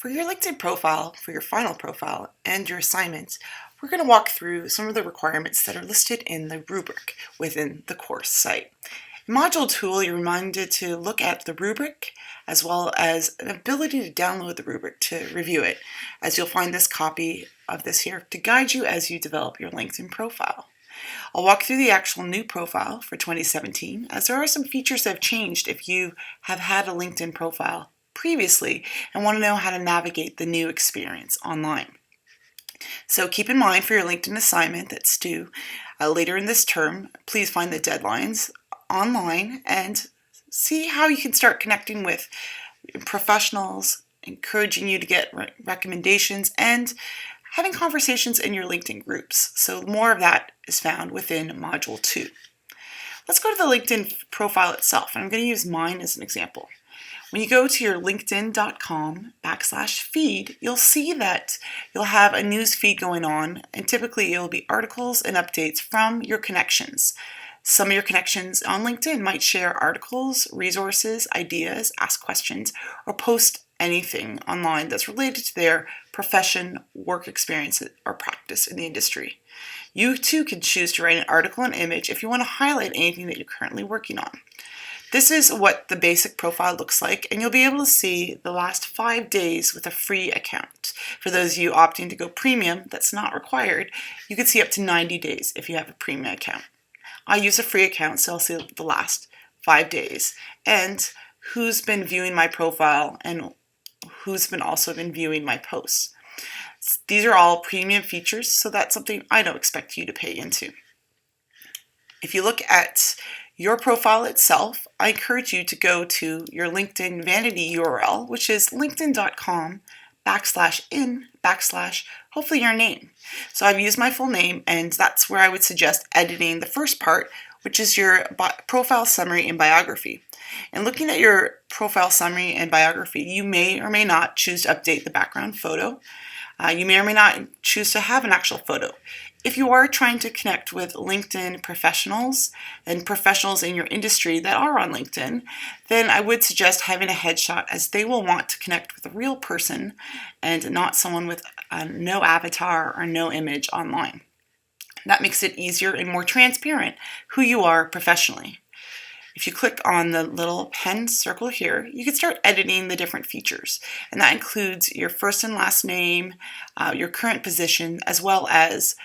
For your LinkedIn profile, for your final profile, and your assignments, we're going to walk through some of the requirements that are listed in the rubric within the course site. In Module Tool, you're reminded to look at the rubric as well as an ability to download the rubric to review it, as you'll find this copy of this here to guide you as you develop your LinkedIn profile. I'll walk through the actual new profile for 2017, as there are some features that have changed if you have had a LinkedIn profile previously and want to know how to navigate the new experience online. So keep in mind for your LinkedIn assignment that's due later in this term, please find the deadlines online and see how you can start connecting with professionals, encouraging you to get recommendations, and having conversations in your LinkedIn groups. So more of that is found within Module 2. Let's go to the LinkedIn profile itself, and I'm going to use mine as an example. When you go to your linkedin.com/feed, you'll see that you'll have a news feed going on, and typically it'll be articles and updates from your connections. Some of your connections on LinkedIn might share articles, resources, ideas, ask questions, or post anything online that's related to their profession, work experience, or practice in the industry. You too can choose to write an article and image if you want to highlight anything that you're currently working on. This is what the basic profile looks like, and you'll be able to see the last 5 days with a free account. For those of you opting to go premium, that's not required. You can see up to 90 days if you have a premium account. I use a free account, so I'll see the last 5 days and who's been viewing my profile and who's also been viewing my posts. These are all premium features, so that's something I don't expect you to pay into. If you look at your profile itself, I encourage you to go to your LinkedIn Vanity URL, which is linkedin.com/in/ hopefully your name. So I've used my full name, and that's where I would suggest editing the first part, which is your profile summary and biography. And looking at your profile summary and biography, you may or may not choose to update the background photo. You may or may not choose to have an actual photo. If you are trying to connect with LinkedIn professionals and professionals in your industry that are on LinkedIn, then I would suggest having a headshot, as they will want to connect with a real person and not someone with no avatar or no image online. That makes it easier and more transparent who you are professionally. If you click on the little pen circle here, you can start editing the different features. And that includes your first and last name, your current position, as well as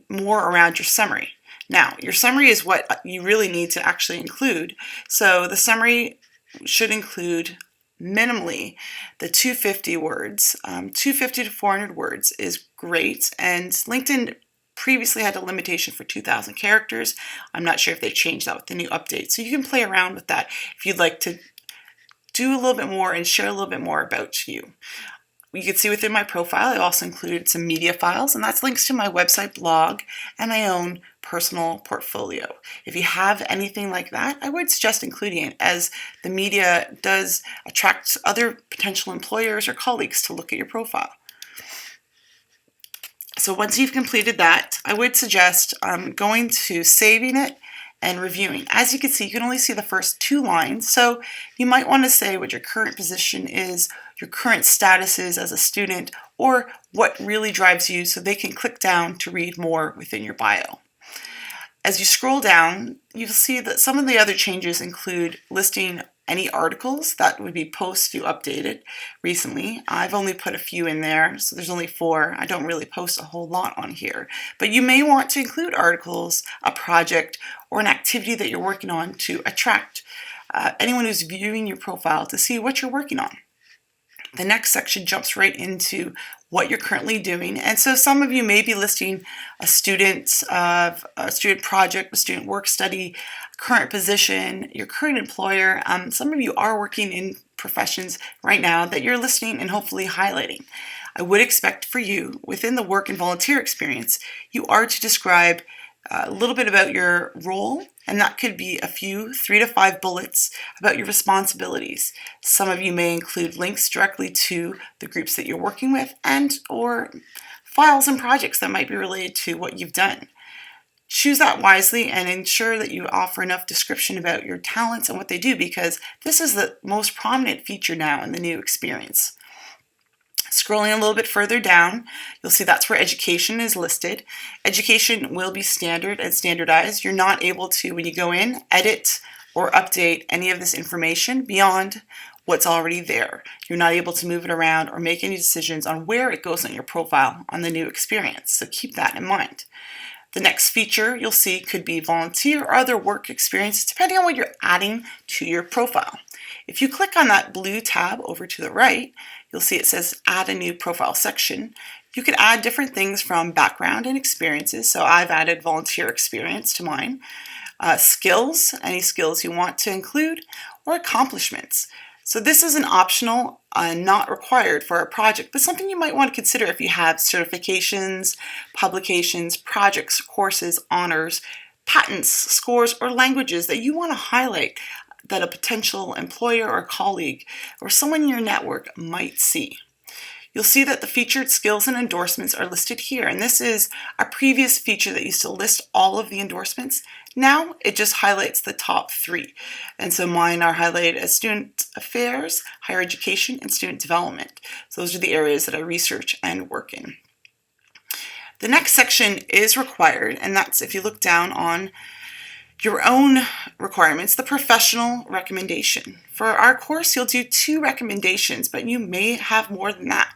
more around your summary. Now, your summary is what you really need to actually include. So the summary should include minimally the 250 words. 250 to 400 words is great, and LinkedIn previously had a limitation for 2,000 characters. I'm not sure if they changed that with the new update. So you can play around with that if you'd like to do a little bit more and share a little bit more about you. You can see within my profile, I also included some media files, and that's links to my website, blog, and my own personal portfolio. If you have anything like that, I would suggest including it, as the media does attract other potential employers or colleagues to look at your profile. So once you've completed that, I would suggest going to saving it and reviewing. As you can see, you can only see the first 2 lines, so you might want to say what your current position is, your current status is as a student, or what really drives you, so they can click down to read more within your bio. As you scroll down, you'll see that some of the other changes include listing any articles that would be posts you updated recently. I've only put a few in there, so there's only 4. I don't really post a whole lot on here. But you may want to include articles, a project, or an activity that you're working on to attract anyone who's viewing your profile to see what you're working on. The next section jumps right into what you're currently doing. And so some of you may be listing a student project, a student work study, current position, your current employer. Some of you are working in professions right now that you're listing and hopefully highlighting. I would expect for you, within the work and volunteer experience, you are to describe a little bit about your role, and that could be a few 3 to 5 bullets about your responsibilities. Some of you may include links directly to the groups that you're working with or files and projects that might be related to what you've done. Choose that wisely and ensure that you offer enough description about your talents and what they do, because this is the most prominent feature now in the new experience. Scrolling a little bit further down, you'll see that's where education is listed. Education will be standard and standardized. You're not able to, when you go in, edit or update any of this information beyond what's already there. You're not able to move it around or make any decisions on where it goes on your profile on the new experience, so keep that in mind. The next feature you'll see could be volunteer or other work experiences, depending on what you're adding to your profile. If you click on that blue tab over to the right, you'll see it says add a new profile section. You could add different things from background and experiences. So I've added volunteer experience to mine. Skills, any skills you want to include, or accomplishments. So this is an optional, not required for a project, but something you might want to consider if you have certifications, publications, projects, courses, honors, patents, scores, or languages that you want to highlight that a potential employer or colleague or someone in your network might see. You'll see that the featured skills and endorsements are listed here, and this is a previous feature that used to list all of the endorsements. Now it just highlights the top 3, and so mine are highlighted as student affairs, higher education, and student development. So those are the areas that I research and work in. The next section is required, and that's if you look down on your own requirements, the professional recommendation. For our course, you'll do 2 recommendations, but you may have more than that.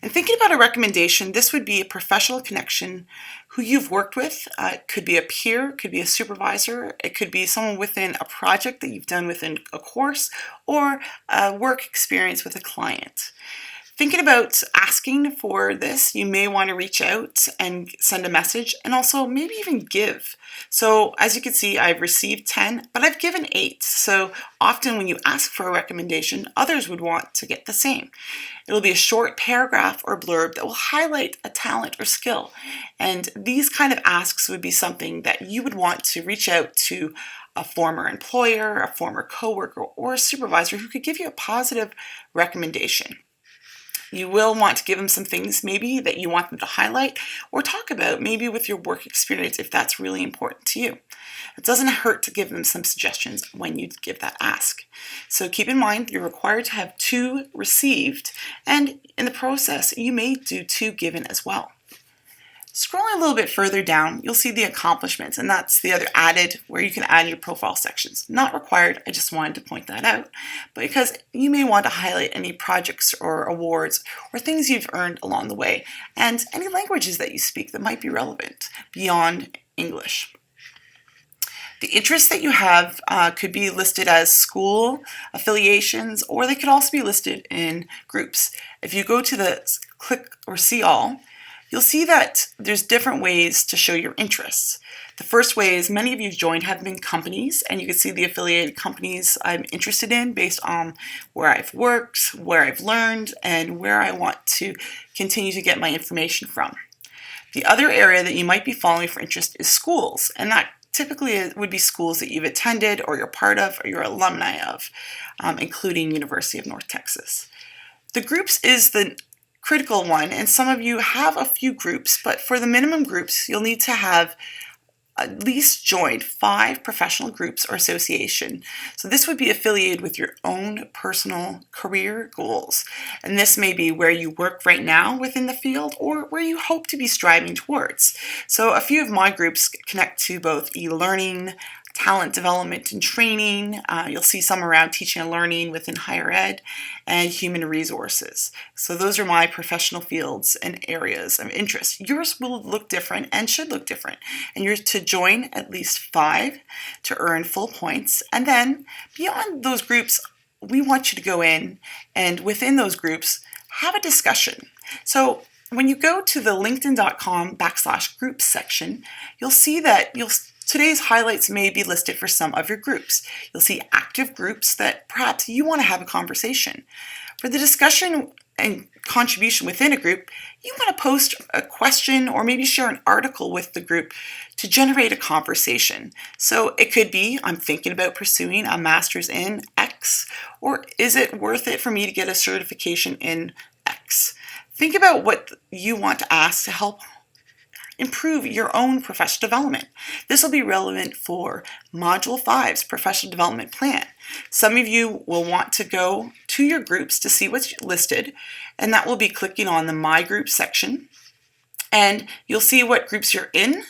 And thinking about a recommendation, this would be a professional connection who you've worked with. It could be a peer, it could be a supervisor, it could be someone within a project that you've done within a course, or a work experience with a client. Thinking about asking for this, you may want to reach out and send a message, and also maybe even give. So as you can see, I've received 10, but I've given 8. So often when you ask for a recommendation, others would want to get the same. It'll be a short paragraph or blurb that will highlight a talent or skill. And these kind of asks would be something that you would want to reach out to a former employer, a former coworker, or a supervisor who could give you a positive recommendation. You will want to give them some things maybe that you want them to highlight or talk about maybe with your work experience if that's really important to you. It doesn't hurt to give them some suggestions when you give that ask. So keep in mind you're required to have 2 received, and in the process you may do 2 given as well. Scrolling a little bit further down, you'll see the accomplishments, and that's the other added where you can add your profile sections. Not required, I just wanted to point that out, but because you may want to highlight any projects or awards or things you've earned along the way, and any languages that you speak that might be relevant beyond English. The interests that you have could be listed as school, affiliations, or they could also be listed in groups. If you go to the click or see all, you'll see that there's different ways to show your interests. The first way is many of you joined have been companies, and you can see the affiliated companies I'm interested in based on where I've worked, where I've learned, and where I want to continue to get my information from. The other area that you might be following for interest is schools, and that typically would be schools that you've attended or you're part of or you're alumni of, including University of North Texas. The groups is the critical one, and some of you have a few groups, but for the minimum groups, you'll need to have at least joined 5 professional groups or association. So this would be affiliated with your own personal career goals. And this may be where you work right now within the field or where you hope to be striving towards. So a few of my groups connect to both e-learning, talent development and training. You'll see some around teaching and learning within higher ed, and human resources. So those are my professional fields and areas of interest. Yours will look different and should look different. And you're to join at least 5 to earn full points. And then beyond those groups, we want you to go in and within those groups, have a discussion. So when you go to the linkedin.com/groups section, you'll see that today's highlights may be listed for some of your groups. You'll see active groups that perhaps you want to have a conversation. For the discussion and contribution within a group, you want to post a question or maybe share an article with the group to generate a conversation. So it could be, I'm thinking about pursuing a master's in X, or is it worth it for me to get a certification in X? Think about what you want to ask to help improve your own professional development. This will be relevant for Module 5's Professional Development Plan. Some of you will want to go to your groups to see what's listed, and that will be clicking on the My Group section. And you'll see what groups you're in.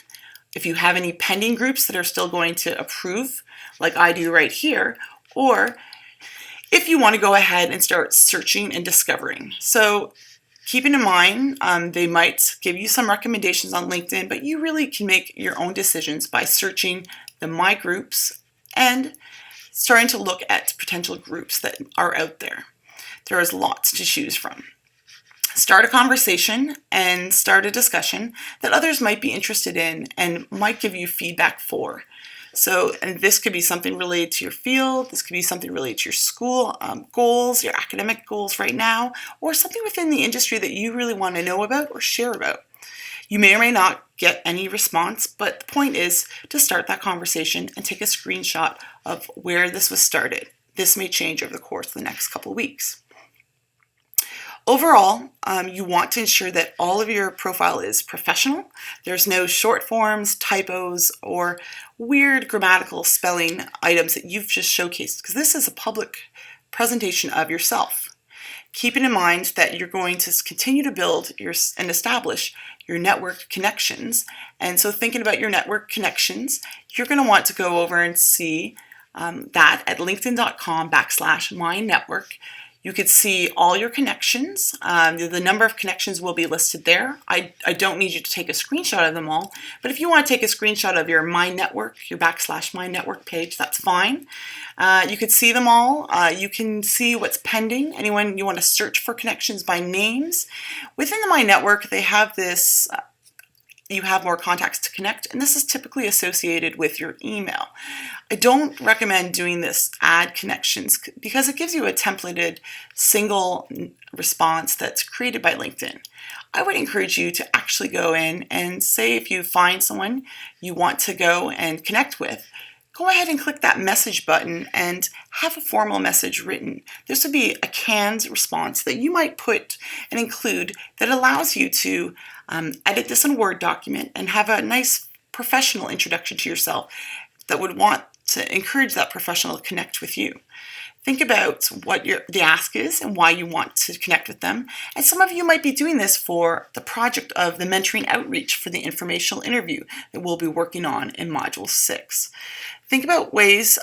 If you have any pending groups that are still going to approve, like I do right here, or if you want to go ahead and start searching and discovering. So keeping in mind, they might give you some recommendations on LinkedIn, but you really can make your own decisions by searching the My Groups and starting to look at potential groups that are out there. There is lots to choose from. Start a conversation and start a discussion that others might be interested in and might give you feedback for. So, and this could be something related to your field, this could be something related to your school goals, your academic goals right now, or something within the industry that you really want to know about or share about. You may or may not get any response, but the point is to start that conversation and take a screenshot of where this was started. This may change over the course of the next couple of weeks. Overall, you want to ensure that all of your profile is professional. There's no short forms, typos, or weird grammatical spelling items that you've just showcased, because this is a public presentation of yourself. Keeping in mind that you're going to continue to build and establish your network connections. And so thinking about your network connections, you're going to want to go over and see that at linkedin.com/mynetwork. You could see all your connections. The number of connections will be listed there. I don't need you to take a screenshot of them all, but if you want to take a screenshot of your My Network, your /My Network page, that's fine. You could see them all. You can see what's pending. Anyone you want to search for connections by names. Within the My Network, they have this you have more contacts to connect, and this is typically associated with your email. I don't recommend doing this add connections because it gives you a templated single response that's created by LinkedIn. I would encourage you to actually go in and say if you find someone you want to go and connect with, go ahead and click that message button and have a formal message written. This would be a canned response that you might put and include that allows you to edit this in a Word document and have a nice professional introduction to yourself that would want to encourage that professional to connect with you. Think about what the ask is and why you want to connect with them. And some of you might be doing this for the project of the mentoring outreach for the informational interview that we'll be working on in Module 6. Think about ways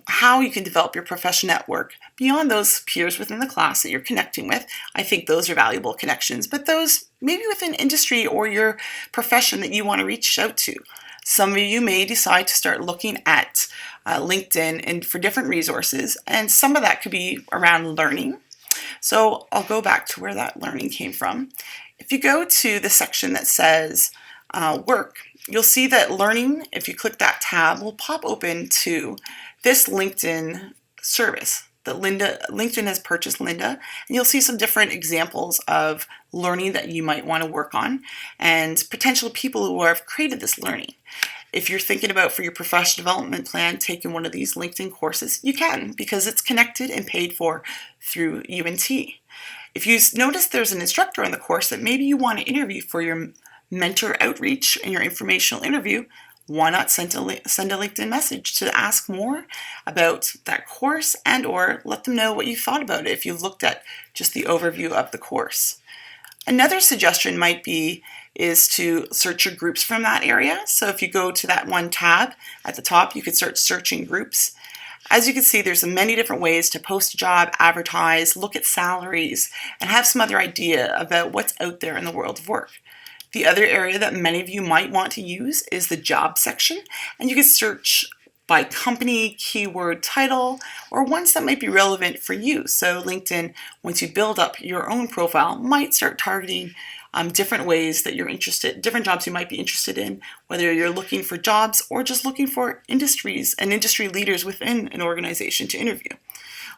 how you can develop your professional network beyond those peers within the class that you're connecting with. I think those are valuable connections, but those maybe within industry or your profession that you want to reach out to. Some of you may decide to start looking at LinkedIn and for different resources, and some of that could be around learning. So I'll go back to where that learning came from. If you go to the section that says work, you'll see that learning, if you click that tab, will pop open to this LinkedIn service that LinkedIn has purchased Linda, and you'll see some different examples of learning that you might want to work on and potential people who have created this learning. If you're thinking about for your professional development plan taking one of these LinkedIn courses, you can because it's connected and paid for through UNT. If you notice there's an instructor on the course that maybe you want to interview for your mentor outreach and your informational interview, why not send a LinkedIn message to ask more about that course and or let them know what you thought about it if you've looked at just the overview of the course. Another suggestion might be is to search your groups from that area. So if you go to that one tab at the top, you could start searching groups. As you can see, there's many different ways to post a job, advertise, look at salaries, and have some other idea about what's out there in the world of work. The other area that many of you might want to use is the job section, and you can search by company, keyword, title, or ones that might be relevant for you. So LinkedIn, once you build up your own profile, might start targeting different ways that you're interested, different jobs you might be interested in, whether you're looking for jobs or just looking for industries and industry leaders within an organization to interview.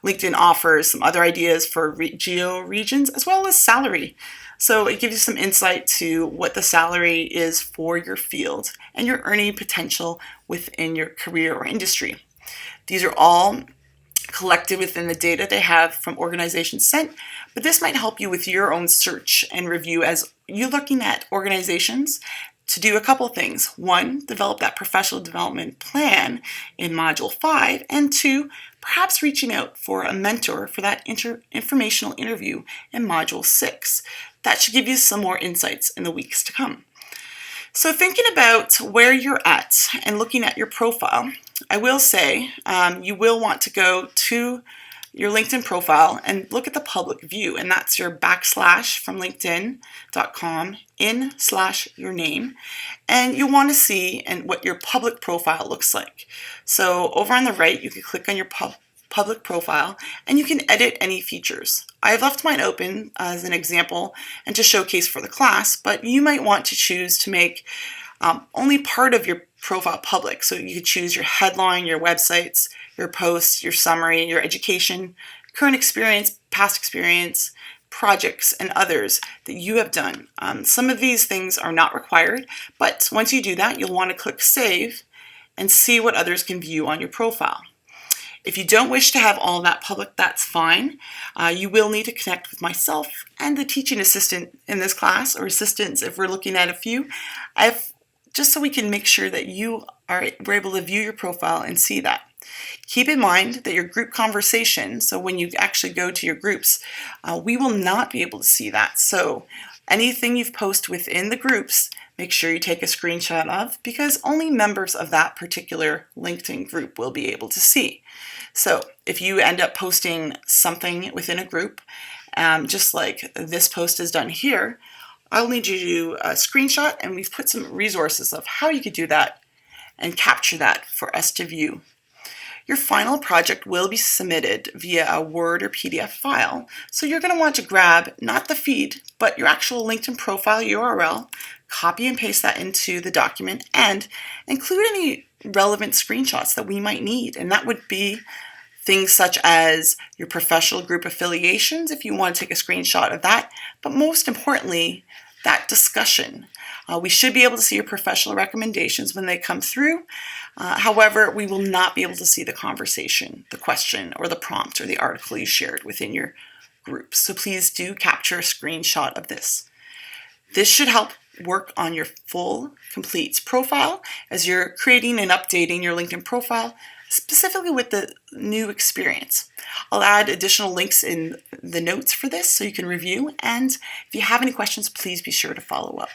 LinkedIn offers some other ideas for geo regions as well as salary. So it gives you some insight to what the salary is for your field and your earning potential within your career or industry. These are all collected within the data they have from organizations sent, but this might help you with your own search and review as you're looking at organizations to do a couple things. One, develop that professional development plan in Module 5, and two, perhaps reaching out for a mentor for that informational interview in Module 6. That should give you some more insights in the weeks to come. So thinking about where you're at and looking at your profile, I will say you will want to go to your LinkedIn profile and look at the public view, and that's your backslash from linkedin.com /your name, and you want to see what your public profile looks like. So over on the right, you can click on your public profile and you can edit any features. I've left mine open as an example and to showcase for the class, but you might want to choose to make only part of your profile public. So you could choose your headline, your websites, your posts, your summary, your education, current experience, past experience, projects, and others that you have done. Some of these things are not required, but once you do that, you'll want to click Save and see what others can view on your profile. If you don't wish to have all of that public, that's fine. You will need to connect with myself and the teaching assistant in this class, or assistants if we're looking at a few, just so we can make sure that we're able to view your profile and see that. Keep in mind that your group conversation, so when you actually go to your groups, we will not be able to see that. So anything you've posted within the groups, make sure you take a screenshot of, because only members of that particular LinkedIn group will be able to see. So if you end up posting something within a group, just like this post is done here, I'll need you to do a screenshot, and we've put some resources of how you could do that and capture that for us to view. Your final project will be submitted via a Word or PDF file, so you're going to want to grab not the feed, but your actual LinkedIn profile URL, copy and paste that into the document, and include any relevant screenshots that we might need. And that would be things such as your professional group affiliations, if you want to take a screenshot of that, but most importantly, that discussion. We should be able to see your professional recommendations when they come through. However, we will not be able to see the conversation, the question, or the prompt, or the article you shared within your group. So please do capture a screenshot of this. This should help work on your full, complete profile as you're creating and updating your LinkedIn profile, specifically with the new experience. I'll add additional links in the notes for this so you can review, and if you have any questions, please be sure to follow up.